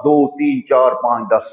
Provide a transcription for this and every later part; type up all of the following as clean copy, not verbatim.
2, 3, 4, 5, 10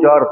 4,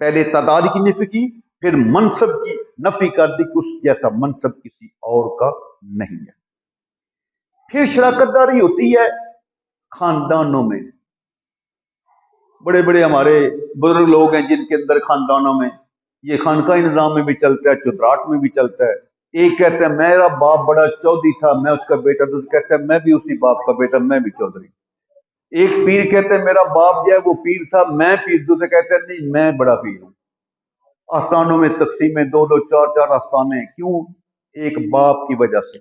پہلے تعداد کی نفی کی، پھر منصب کی نفی کر دی کہ اس جیسا منصب کسی اور کا نہیں ہے۔ پھر شراکت داری ہوتی ہے خاندانوں میں۔ بڑے بڑے ہمارے بزرگ لوگ ہیں جن کے اندر خاندانوں میں یہ خانقاہی نظام میں بھی چلتا ہے، چودراہٹ میں بھی چلتا ہے۔ ایک کہتا ہے میرا باپ بڑا چودھری تھا، میں اس کا بیٹا، دوسرا کہتا ہے میں بھی اسی باپ کا بیٹا، میں بھی چودھری۔ ایک پیر کہتا ہے میرا باپ جو ہے وہ پیر تھا، میں پیر، دوسرا کہتا ہے نہیں میں بڑا پیر ہوں۔ آستانوں میں تقسیمیں، دو دو چار چار آستانے، کیوں؟ ایک باپ کی وجہ سے۔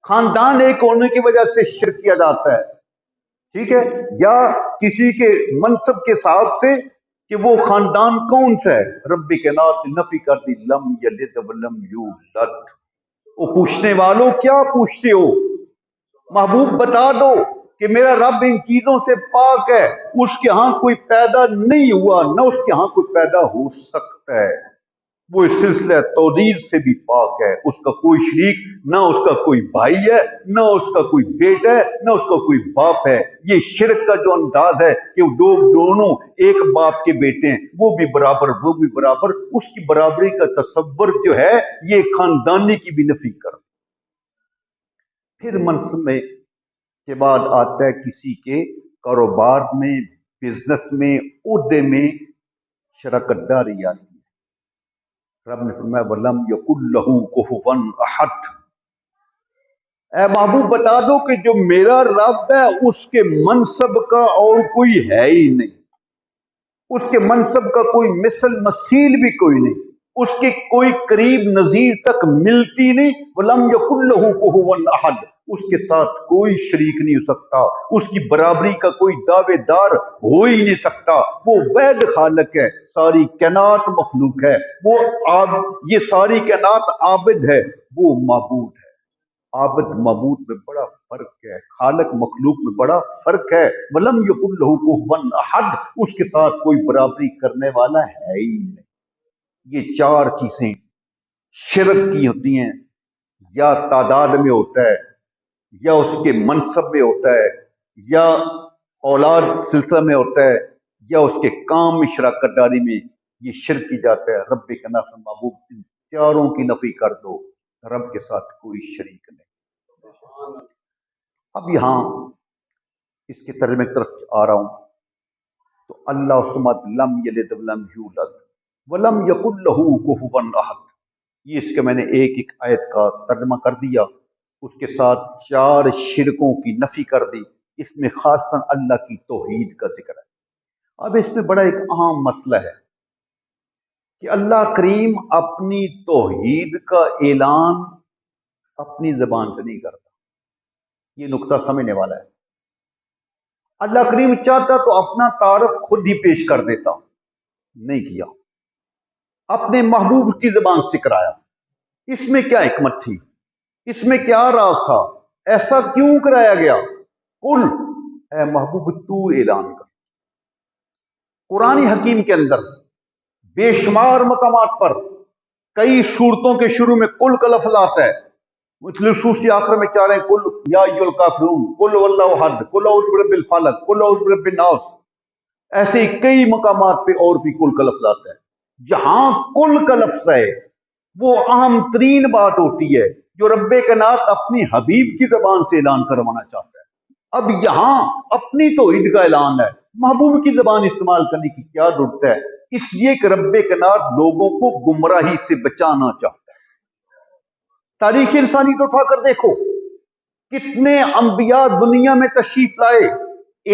خاندان ایک ہونے کی وجہ سے شرک کیا جاتا ہے، ٹھیک ہے، یا کسی کے منصب کے حساب سے کہ وہ خاندان کون سا ہے۔ رب کائنات نے نفی کر دی لم یلد ولم یولد۔ وہ پوچھنے والوں کیا پوچھتے ہو؟ محبوب بتا دو کہ میرا رب ان چیزوں سے پاک ہے، اس کے ہاں کوئی پیدا نہیں ہوا، نہ اس کے ہاں کوئی پیدا ہو سکتا ہے۔ وہ اس سلسلہ توحید سے بھی پاک ہے، اس کا کوئی شریک، نہ اس کا کوئی بھائی ہے، نہ اس کا کوئی بیٹا ہے، نہ اس کا کوئی باپ ہے۔ یہ شرک کا جو انداز ہے کہ وہ دونوں ایک باپ کے بیٹے ہیں، وہ بھی برابر، وہ بھی برابر، اس کی برابری کا تصور جو ہے یہ خاندانی کی بھی نفی کر۔ پھر منصب میں کے بعد آتا ہے کسی کے کاروبار میں، بزنس میں، عہدے میں شراکت داری آتی ہے۔ رب نے فرمایا وَلَمْ يَكُنْ لَهُ كُفُوًا أَحَدٌ۔ اے محبوب بتا دو کہ جو میرا رب ہے اس کے منصب کا اور کوئی ہے ہی نہیں، اس کے منصب کا کوئی مثل مثیل بھی کوئی نہیں، اس کی کوئی قریب نظیر تک ملتی نہیں۔ وَلَمْ يَكُنْ لَهُ كُفُوًا أَحَدٌ، اس کے ساتھ کوئی شریک نہیں ہو سکتا، اس کی برابری کا کوئی دعوے دار ہو ہی نہیں سکتا۔ وہ واحد خالق ہے، ساری کائنات مخلوق ہے، وہ یہ ساری کائنات عابد ہے، وہ معبود ہے۔ عابد معبود میں بڑا فرق ہے، خالق مخلوق میں بڑا فرق ہے۔ وَلَمْ يَكُنْ لَهُ كُفُوًا أَحَدٌ، اس کے ساتھ کوئی برابری کرنے والا ہے ہی نہیں۔ یہ چار چیزیں شرک کی ہوتی ہیں، یا تعداد میں ہوتا ہے، یا اس کے منصب میں ہوتا ہے، یا اولاد سلسلہ میں ہوتا ہے، یا اس کے کام میں شراکت داری میں یہ شرک کی جاتا ہے۔ رب کے نفس محبوب ان چاروں کی نفی کر دو، رب کے ساتھ کوئی شریک نہیں۔ اب یہاں اس کے ترجمے کی طرف آ رہا ہوں تو اللہ الصمد لم یلد ولم یولد ولم یکن لہ کفوا احد، یہ اس کے میں نے ایک ایک آیت کا ترجمہ کر دیا، اس کے ساتھ چار شرکوں کی نفی کر دی، اس میں خاصاً اللہ کی توحید کا ذکر ہے۔ اب اس میں بڑا ایک اہم مسئلہ ہے کہ اللہ کریم اپنی توحید کا اعلان اپنی زبان سے نہیں کرتا، یہ نقطہ سمجھنے والا ہے۔ اللہ کریم چاہتا تو اپنا تعارف خود ہی پیش کر دیتا، نہیں کیا، اپنے محبوب کی زبان سے کرایا۔ اس میں کیا حکمت تھی؟ اس میں کیا راز تھا؟ ایسا کیوں کرایا گیا؟ قل، اے محبوب تو اعلان کر۔ قرآن حکیم کے اندر بے شمار مقامات پر کئی صورتوں کے شروع میں قل کا لفظ آتا ہے، مثل سوسی آخر میں چاہ رہے ہیں قل یا ایھا الکافرون، قل هو اللہ احد، قل اعوذ برب الفلق، قل اعوذ برب الناس، ایسے ہی کئی مقامات پہ اور بھی قل کا لفظ آتا ہے۔ جہاں قل کا لفظ ہے وہ اہم ترین بات ہوتی ہے جو رب کائنات اپنی حبیب کی زبان سے اعلان کروانا چاہتا ہے۔ اب یہاں اپنی توحید کا اعلان ہے، محبوب کی زبان استعمال کرنے کی کیا ضرورت ہے؟ اس لیے کہ رب کائنات لوگوں کو گمراہی سے بچانا چاہتا ہے۔ تاریخ انسانی تو اٹھا کر دیکھو، کتنے انبیاء دنیا میں تشریف لائے،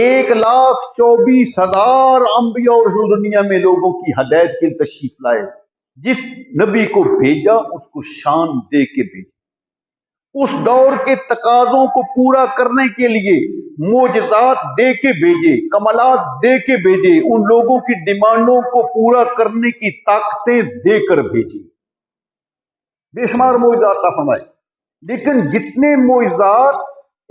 1,24,000 انبیاء اور رسول دنیا میں لوگوں کی ہدایت کے لیے تشریف لائے۔ جس نبی کو بھیجا اس کو شان دے کے بھیجا، اس دور کے تقاضوں کو پورا کرنے کے لیے معجزات دے کے بھیجے، کمالات دے کے بھیجے، ان لوگوں کی ڈیمانڈوں کو پورا کرنے کی طاقتیں دے کر بھیجی، بے شمار معجزات کا فرمائے۔ لیکن جتنے معجزات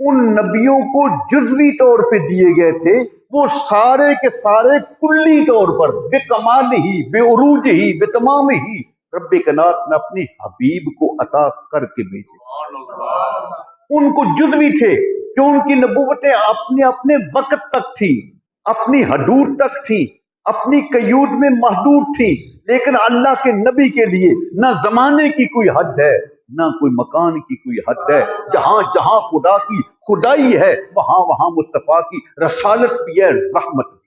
ان نبیوں کو جزوی طور پہ دیے گئے تھے وہ سارے کے سارے کلی طور پر بے کمال ہی، بے عروج ہی، بے تمام ہی رب کائنات نے اپنے حبیب کو عطا کر کے بھیجے۔ ان کو جزوی تھے کہ ان کی نبوتیں اپنے اپنے وقت تک تھی، اپنی حدود تک تھی، اپنی قیود میں محدود تھی، لیکن اللہ کے نبی کے لیے نہ زمانے کی کوئی حد ہے نہ کوئی مکان کی کوئی حد ہے. جہاں جہاں خدا کی خدائی ہے وہاں وہاں مصطفیٰ کی رسالت بھی ہے، رحمت بھی ہے.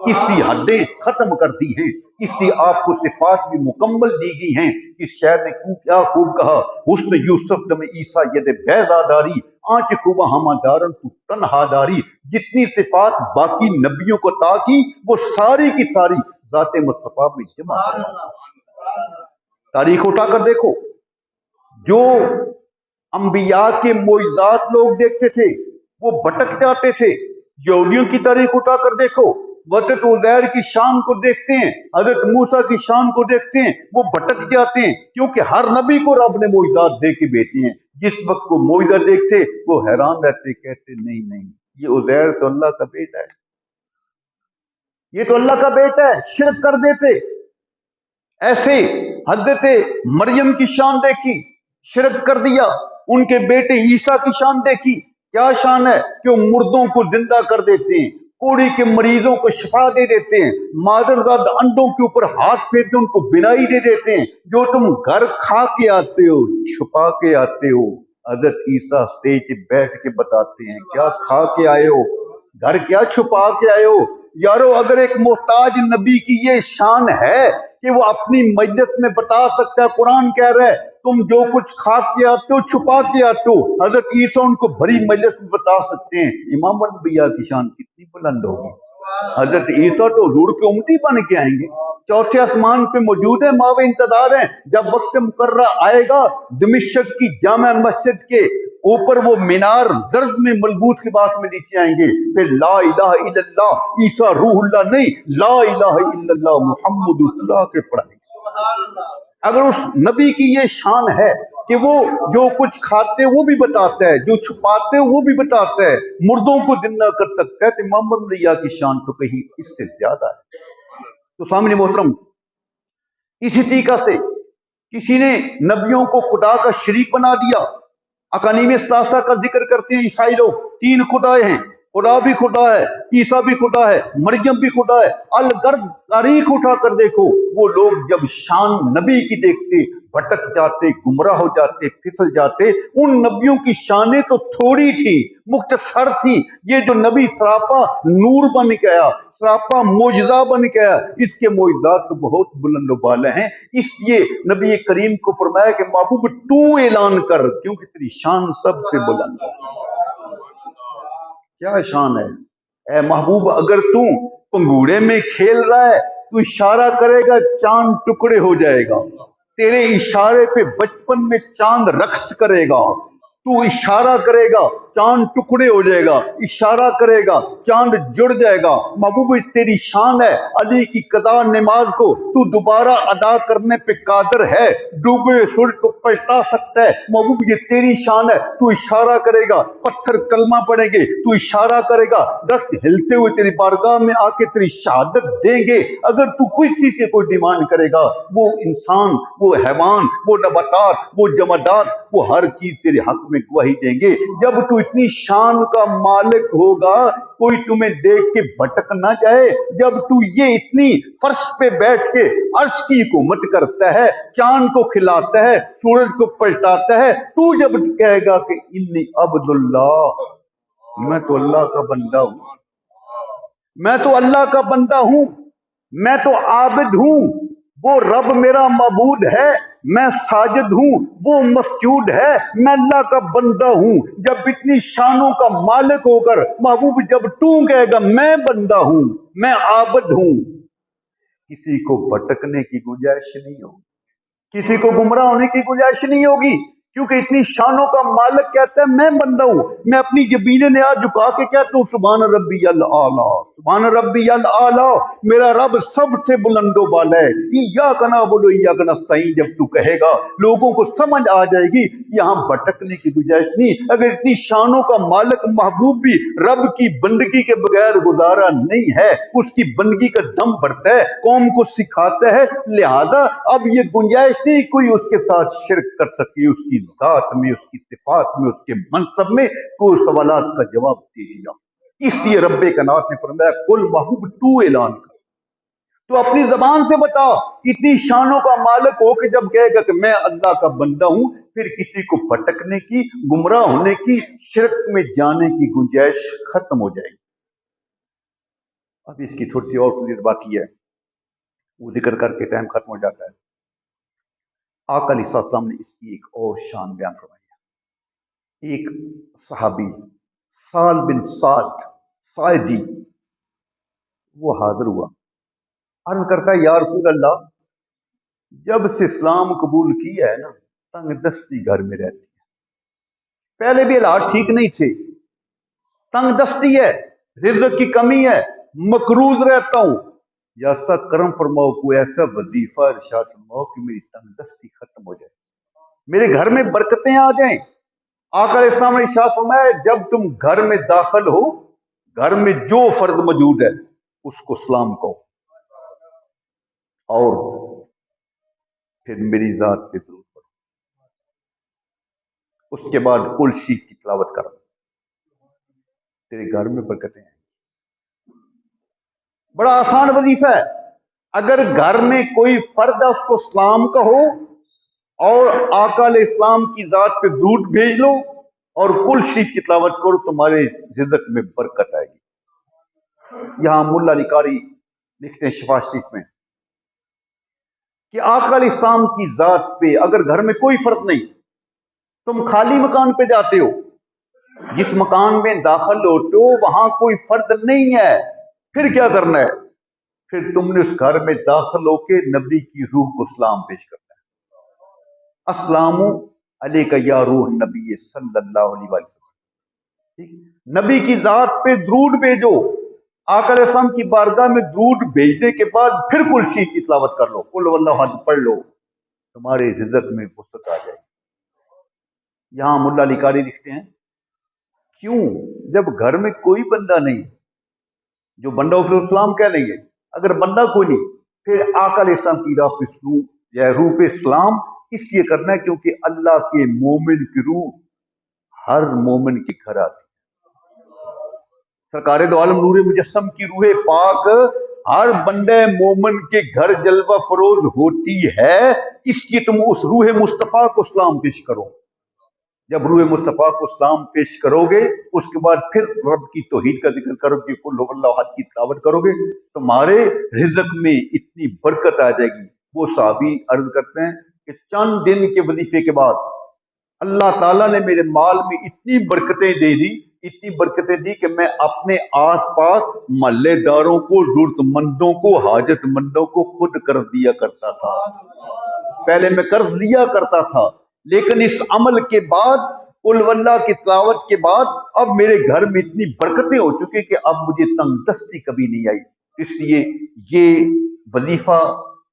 اس کی حدیں ختم کر دی ہیں، اس کی آپ کو صفات بھی مکمل دی گئی ہیں. اس شاعر نے کیا خوب کہا، حسن یوسف دم عیسیٰ ید بیضا داری، آنچ خوبہ ہمہ دارن تو تنہا داری. جتنی صفات باقی نبیوں کو عطا کی وہ ساری کی ساری ذات مصطفیٰ میں جمع ہے. تاریخ اٹھا کر دیکھو، جو انبیاء کے معجزات لوگ دیکھتے تھے وہ بھٹک جاتے تھے. یہودیوں کی تاریخ اٹھا کر دیکھو، حضرت عزیر کی شان کو دیکھتے ہیں، حضرت موسیٰ کی شان کو دیکھتے ہیں، وہ بھٹک جاتے ہیں، کیونکہ ہر نبی کو رب نے معجزات دے کے بھیجے ہیں. جس وقت وہ معجزہ دیکھتے وہ حیران رہتے، کہتے نہیں یہ عزیر تو اللہ کا بیٹا ہے، یہ تو اللہ کا بیٹا ہے. شرک کر دیتے. ایسے حضرت مریم کی شان دیکھی، شرک کر دیا. ان کے بیٹے عیسیٰ کی شان دیکھی، کیا شان ہے کہ وہ مردوں کو زندہ کر دیتے ہیں، کوڑی کے مریضوں کو شفا دے دیتے ہیں، مادرزاد انڈوں کے اوپر ہاتھ پھیر کے ان کو بینائی دے دیتے ہیں. جو تم گھر کھا کے آتے ہو چھپا کے آتے ہو، حضرت عیسیٰ اسٹیج پہ بیٹھ کے بتاتے ہیں کیا کھا کے آئے ہو، گھر کیا چھپا کے آئے ہو. یارو اگر ایک محتاج نبی کی یہ شان ہے کہ وہ اپنی مجلس میں بتا سکتا ہے، قرآن کہہ رہا ہے تم جو کچھ کھا کے آتے ہو چھپا کے آتے ہو، حضرت عیسیٰ ان کو بھری مجلس میں بتا سکتے ہیں. امام الانبیاء کی شان کتنی بلند ہوگی. حضرت عیسیٰ تو حضور کے امتی بن کے آئیں گے، چوتھے آسمان پہ موجود ہیں، ماں انتظار ہیں. جب وقت مقررہ آئے گا دمشق کی جامع مسجد کے اوپر وہ مینار زرد میں ملبوس لباس میں نیچے آئیں گے، پھر لا الہ الا اللہ عیسیٰ روح اللہ نہیں، لا الہ الا اللہ محمد رسول اللہ کے پڑھائیں گے. اگر اس نبی کی یہ شان ہے کہ وہ جو کچھ کھاتے وہ بھی بتاتا ہے، جو چھپاتے وہ بھی بتاتا ہے، مردوں کو زندہ کر سکتا ہے، تو امام الانبیاء کی شان تو کہیں اس سے زیادہ ہے. تو سامنے محترم، اسی طریقہ سے کسی نے نبیوں کو خدا کا شریک بنا دیا. اقانیم ثلاثہ کا ذکر کرتے ہیں عیسائی لوگ، تین خدائے ہیں، خدا بھی خدا ہے، عیسیٰ بھی خدا ہے، مریم بھی خدا ہے. الغرض تاریخ اٹھا کر دیکھو، وہ لوگ جب شان نبی کی دیکھتے بھٹک جاتے، گمراہ ہو جاتے، پھسل جاتے. ان نبیوں کی شانیں تو تھوڑی تھی، مختصر تھی. یہ جو نبی سراپا نور بن گیا، سراپا معجزہ بن گیا، اس کے معجزات تو بہت بلند و بالا ہیں. اس لیے نبی کریم کو فرمایا کہ محبوب تو اعلان کر، کیونکہ تیری شان سب سے بلند ہے. کیا شان ہے اے محبوب، اگر تو پنگوڑے میں کھیل رہا ہے تو اشارہ کرے گا چاند ٹکڑے ہو جائے گا. تیرے اشارے پہ بچپن میں چاند رقص کرے گا. تو اشارہ کرے گا چاند ٹکڑے ہو جائے گا، اشارہ کرے گا چاند جڑ جائے گا. محبوب تیری شان ہے علی کی قضا نماز کو تو دوبارہ ادا کرنے پہ قادر ہے، ڈوبے سورج کو پلٹا سکتا ہے. محبوب یہ تیری شان ہے، تو اشارہ کرے گا پتھر کلمہ پڑھیں گے، تو اشارہ کرے گا درخت ہلتے ہوئے تیری بارگاہ میں آ کے تیری شہادت دیں گے. اگر تو کوئی چیز سے کوئی ڈیمانڈ کرے گا، وہ انسان، وہ حیوان، وہ نباتات، وہ جمادات، وہ ہر چیز تیرے حق میں گواہی دیں گے. جب تو اتنی شان کا مالک ہوگا کوئی تمہیں دیکھ کے بھٹک نہ جائے. جب تو یہ اتنی فرش پہ بیٹھ کے عرش کی حکومت کرتا ہے، چاند کو کھلاتا ہے، سورج کو پلٹاتا ہے، تو جب کہے گا کہ انی عبد اللہ، میں تو اللہ کا بندہ ہوں، میں تو اللہ کا بندہ ہوں، میں تو عابد ہوں، وہ رب میرا معبود ہے، میں ساجد ہوں، وہ مسجود ہے، میں اللہ کا بندہ ہوں. جب اتنی شانوں کا مالک ہو کر محبوب جب تو کہے گا میں بندہ ہوں، میں عابد ہوں، کسی کو بھٹکنے کی گنجائش نہیں ہوگی، کسی کو گمراہ ہونے کی گنجائش نہیں ہوگی. کیونکہ اتنی شانوں کا مالک کہتا ہے میں بندہ ہوں. میں اپنی جبین نیاز جھکا کے کہتا ہوں سبحان ربی الاعلیٰ، سبحان ربی الاعلیٰ، میرا رب سب سے بلند و بالا ہے. ایاک نعبد و ایاک نستعین جب تو کہے گا لوگوں کو سمجھ آ جائے گی، یہاں بھٹکنے کی گنجائش نہیں. اگر اتنی شانوں کا مالک محبوب بھی رب کی بندگی کے بغیر گزارا نہیں ہے، اس کی بندگی کا دم بڑھتا ہے، قوم کو سکھاتا ہے، لہذا اب یہ گنجائش نہیں کوئی اس کے ساتھ شرک کر سکے، اس کی ذات میں، اس کی صفات میں، اس کے منصب میں کوئی سوالات کا جواب دیجیے. اس لیے رب کائنات نے فرمایا کل محبوب تو اعلان کر. تو اپنی زبان سے بتا، اتنی شانوں کا مالک ہو کہ جب کہے گا کہ میں اللہ کا بندہ ہوں، پھر کسی کو بھٹکنے کی، گمراہ ہونے کی، شرک میں جانے کی گنجائش ختم ہو جائے گی۔ اب اس کی تھوڑی سی اور فضیلت باقی ہے، وہ ذکر کر کے ٹائم ختم ہو جاتا ہے۔ آقا علیہ السلام نے اس کی ایک اور شان بیان فرمائی۔ ایک صحابی سال بن سعدی وہ حاضر ہوا، عرض کرتا ہے یا رسول اللہ، جب سے اسلام قبول کیا ہے نا، تنگ دستی گھر میں رہتی ہے۔ پہلے بھی حالات ٹھیک نہیں تھے، تنگ دستی ہے، رزق کی کمی ہے، مقروض رہتا ہوں، یا ایسا کرم فرماؤ، کوئی ایسا وظیفہ ارشاد فرماؤ کہ میری تنگ دستی ختم ہو جائے، میرے گھر میں برکتیں آ جائیں۔ آقا علیہ السلام نے ارشاد فرمایا جب تم گھر میں داخل ہو، گھر میں جو فرد موجود ہے اس کو سلام کہو، اور پھر میری ذات پہ درود پڑھو، اس کے بعد کل شریف کی تلاوت کرو، تیرے گھر میں برکتیں ہیں۔ بڑا آسان وظیفہ ہے، اگر گھر میں کوئی فرد ہے اس کو سلام کہو، اور آقا علیہ السلام کی ذات پہ درود بھیج لو، اور کل شریف کی تلاوت کرو، تمہارے رزق میں برکت آئے گی۔ یہاں ملا علی قاری لکھتے ہیں شفا شریف میں کہ آقا علیہ السلام کی ذات پہ اگر گھر میں کوئی فرد نہیں، تم خالی مکان پہ جاتے ہو، جس مکان میں داخل ہوتے ہو وہاں کوئی فرد نہیں ہے، پھر کیا کرنا ہے؟ پھر تم نے اس گھر میں داخل ہو کے نبی کی روح کو سلام پیش کرنا ہے، السلام علیکہ یا روح نبی صلی اللہ علیہ وسلم۔ نبی کی ذات پہ درود بھیجو، آقا علیہ السلام کی بارگاہ میں درود بھیجنے کے بعد پھر کل شریف کی تلاوت کر لو، قل واللہ احد پڑھ لو، تمہارے رزق میں وسعت آ جائے گی۔ یہاں ملا علی قاری لکھتے ہیں کیوں جب گھر میں کوئی بندہ نہیں، جو بندہ پھر اسلام کہہ لیں گے، اگر بندہ کوئی نہیں، پھر آقا علیہ السلام کی راہ پہ روح پہ اسلام اس لیے کرنا ہے کیونکہ اللہ کے مومن کی روح ہر مومن کے گھر آتی ہے۔ سرکار دو عالم نور مجسم کی روح پاک ہر بندے مومن کے گھر جلوہ فروز ہوتی ہے، اس لیے تم اس روح مصطفیٰ کو اسلام پیش کرو۔ جب روح مصطفیٰ کو اسلام پیش کرو گے، اس کے بعد پھر رب کی توحید کا ذکر کرو گے، قل هو اللہ احد کی تلاوت کرو گے، تمہارے رزق میں اتنی برکت آ جائے گی۔ وہ صحابی عرض کرتے ہیں کہ چند دن کے وظیفے کے بعد اللہ تعالیٰ نے میرے مال میں اتنی برکتیں دے دی، اتنی برکتیں دی کہ میں اپنے آس پاس محلے داروں کو، ضرورت مندوں کو، حاجت مندوں کو خود قرض دیا کرتا تھا۔ پہلے میں قرض لیا کرتا تھا، لیکن اس عمل کے بعد، قل واللہ کی تلاوت کے بعد، اب میرے گھر میں اتنی برکتیں ہو چکی کہ اب مجھے تنگ دستی کبھی نہیں آئی۔ اس لیے یہ وظیفہ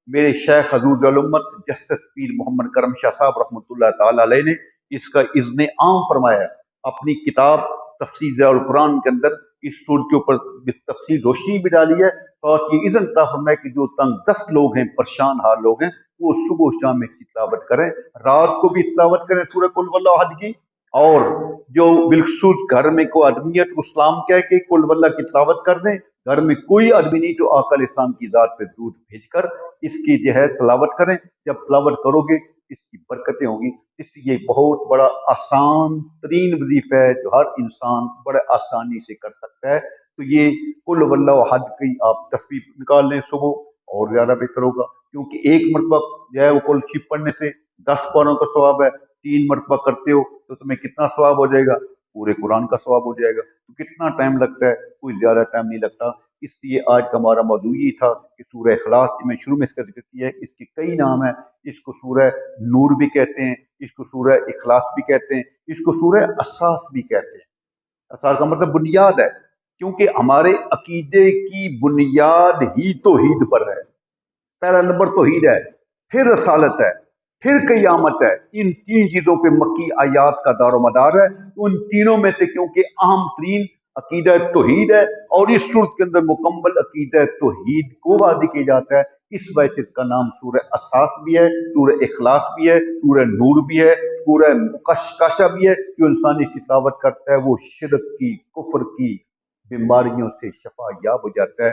میرے شیخ حضور الامت جسٹس پیر محمد کرم شاہ صاحب رحمۃ اللہ تعالی علیہ نے اس کا اذن عام فرمایا ہے۔ اپنی کتاب تفسیر القرآن کے اندر اس سورت کے اوپر تفصیل روشنی بھی ڈالی ہے، ساتھ یہ اذن عطا فرمایا کہ جو تنگ دست لوگ ہیں، پریشان حال لوگ ہیں، وہ صبح و شام میں تلاوت کریں، رات کو بھی تلاوت کریں سورہ قل واللہ احد کی، اور جو بالخصوص گھر میں کوئی آدمیت کو سلام کہہ کے قل واللہ کی تلاوت کر دیں، گھر میں کوئی آدمی نہیں تو آقا علیہ السلام کی ذات پہ درود بھیج کر اس کی جو ہے تلاوت کریں۔ جب تلاوت کرو گے اس کی برکتیں ہوں گی۔ اس لیے بہت بڑا آسان ترین وظیفہ ہے جو ہر انسان بڑے آسانی سے کر سکتا ہے۔ تو یہ قل واللہ احد کی آپ تسبیح نکال لیں صبح، اور زیادہ بہتر ہوگا، کیونکہ ایک مرتبہ جو ہے وہ قل شریف پڑھنے سے 10 پاروں کا ثواب ہے، 3 مرتبہ کرتے ہو تو تمہیں کتنا ثواب ہو جائے گا؟ پورے قرآن کا ثواب ہو جائے گا۔ تو کتنا ٹائم لگتا ہے؟ کوئی زیادہ ٹائم نہیں لگتا۔ اس لیے آج کا ہمارا موضوع یہ تھا کہ سورہ اخلاص کی میں شروع میں اس کا ذکر کیا ہے، اس کے کئی نام ہیں، اس کو سورہ نور بھی کہتے ہیں، اس کو سورہ اخلاص بھی کہتے ہیں، اس کو سورہ اساس بھی کہتے ہیں۔ اساس کا مطلب بنیاد ہے، کیونکہ ہمارے عقیدے کی بنیاد ہی توحید پر ہے۔ پہلا نمبر توحید ہے، پھر رسالت ہے، پھر قیامت ہے۔ ان 3 چیزوں پہ مکی آیات کا دار و مدار ہے۔ ان تینوں میں سے کیونکہ اہم ترین عقیدہ توحید ہے، اور اس صورت کے اندر مکمل عقیدہ توحید کو واضح کیا جاتا ہے، اس وجہ سے اس کا نام سورہ اساس بھی ہے، سورہ اخلاص بھی ہے، سورہ نور بھی ہے، سورہ مکشکشہ بھی ہے۔ جو انسان اس کی تلاوت کرتا ہے وہ شرک کی، کفر کی بیماریوں سے شفا یاب ہو جاتا ہے۔